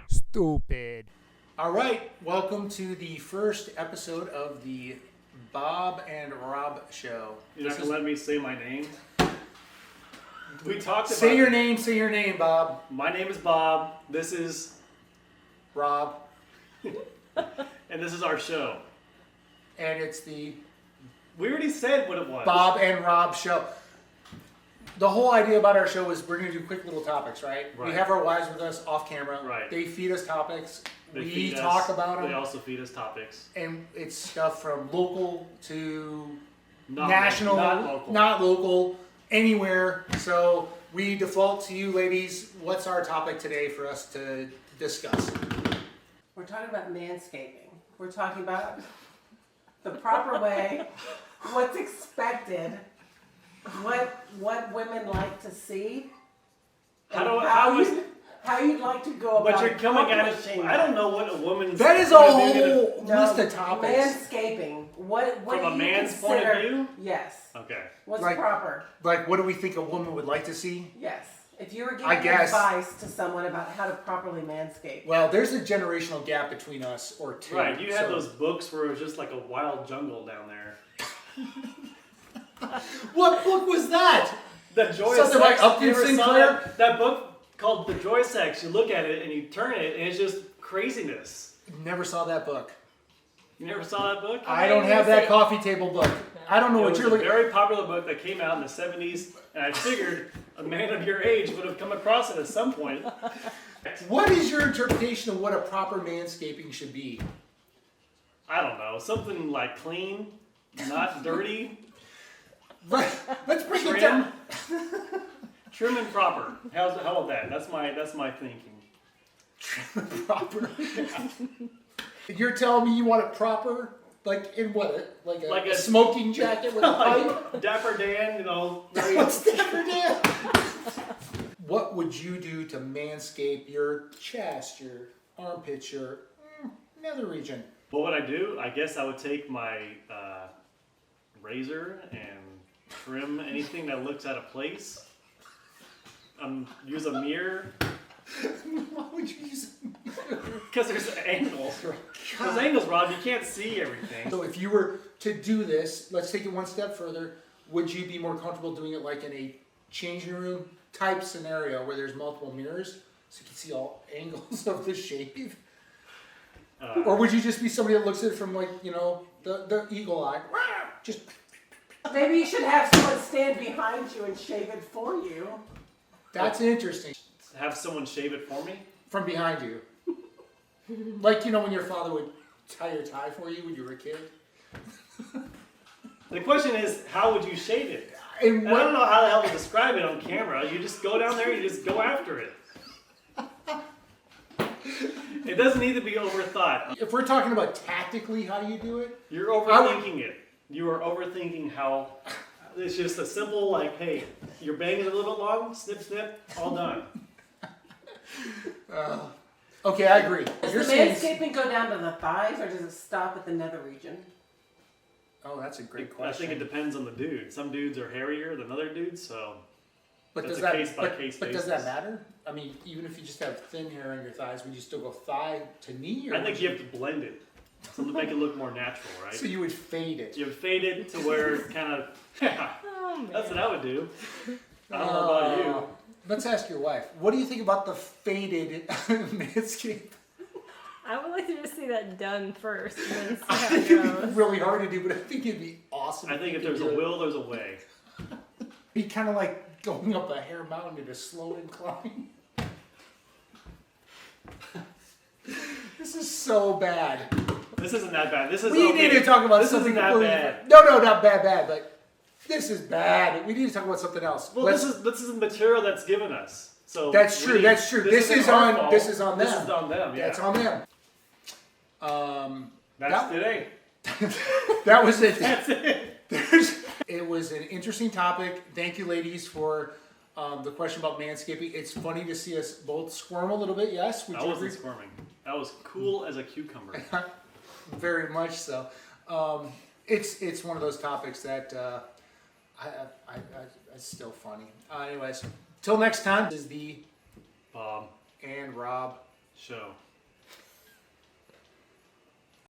Stupid. All right, welcome to the first episode of the Bob and Rob Show. You're not going to let me say my name? We talked about... Say your name, Bob. My name is Bob. This is... Rob. And this is our show. And it's the... We already said what it was. Bob and Rob Show. The whole idea about our show is we're going to do quick little topics, right? We have our wives with us off camera. Right. They feed us topics. We talk about them. They also feed us topics. And it's stuff from local to Not national, not local, anywhere. So we default to you ladies. What's our topic today for us to discuss? We're talking about manscaping. We're talking about the proper way, what's expected, what women like to see, how you'd like to go about. But you're coming at it. accomplishing I don't know what a woman's. That is a whole list of topics. Manscaping. What From do a you man's consider, point of view? Yes. Okay. What's Like- proper? Like, what do we think a woman would like to see? Yes. If you were I giving guess. advice to someone about how to properly manscape. Well, there's a generational gap between us, or two. Right. You had so- those books where it was just like a wild jungle down there. What book was that? The Joy of Something Sex. like Upton You ever saw Sinclair? that book called The Joy of Sex. You look at it and you turn it and it's just craziness. Never saw that book. You never saw that book? I don't have that coffee table book. I don't know It what was you're a looking. very popular book that came out in the 70s, and I figured a man of your age would have come across it at some point. What is your interpretation of what a proper manscaping should be? I don't know, something like clean, not dirty, Let's break it trim, down. trim and proper. How about that? That's my thinking. Proper. You're telling me you want it proper? Like in what? Like a smoking jacket with a pipe? Dapper Dan, you know. What's Dapper Dan? What would you do to manscape your chest, your armpits, your nether region? What would I do? I guess I would take my razor and trim anything that looks out of place. Use a mirror. Why would you use a mirror? Because there's angles. There's angles, Rob. You can't see everything. So if you were to do this, let's take it one step further. Would you be more comfortable doing it like in a changing room type scenario where there's multiple mirrors so you can see all angles of the shave? Or would you just be somebody that looks at it from like, you know, the eagle eye? Just... Maybe you should have someone stand behind you and shave it for you. That's interesting. Have someone shave it for me? From behind you. Like, you know, when your father would tie your tie for you when you were a kid? The question is, how would you shave it? And I don't know how the hell to describe it on camera. You just go down there and you just go after it. It doesn't need to be overthought. If we're talking about tactically how do you do it? You're overthinking it. You are overthinking how... It's just a simple, like, hey, your bang is a little bit long, snip, snip, all done. Okay, I agree. Does the manscaping go down to the thighs or does it stop at the nether region? Oh, that's a great question. I think it depends on the dude. Some dudes are hairier than other dudes, so But that's does a that, case-by-case but does that basis. matter? I mean, even if you just have thin hair on your thighs, would you still go thigh to knee? Or I think you have to blend it to make it look more natural, right? So you would fade it. You fade it to where it kind of, that's what I would do. I don't know about you. Let's ask your wife. What do you think about the faded manscape? I would like to just see that done first and then see I how think it it'd be goes. really hard to do, but I think it'd be awesome. I think you if could there's do a it. will, there's a way. Be kind of like going up a hair mountain at a slow incline. This is so bad. This isn't that bad. This is We okay. need to talk about this something isn't that completely bad. different. No, not bad, but this is bad. We need to talk about something else. Well, this is the material that's given us. So That's true. That's true. This isn't is our on. fault. This is on them. This is on them. Yeah. That's on them. That's today. That was it. That's it. It was an interesting topic. Thank you, ladies, for the question about manscaping. It's funny to see us both squirm a little bit. Yes, would I you wasn't agree? squirming. I was cool as a cucumber. Very much so. it's one of those topics that it's still funny. Anyways, till next time. This is the Bob and Rob show.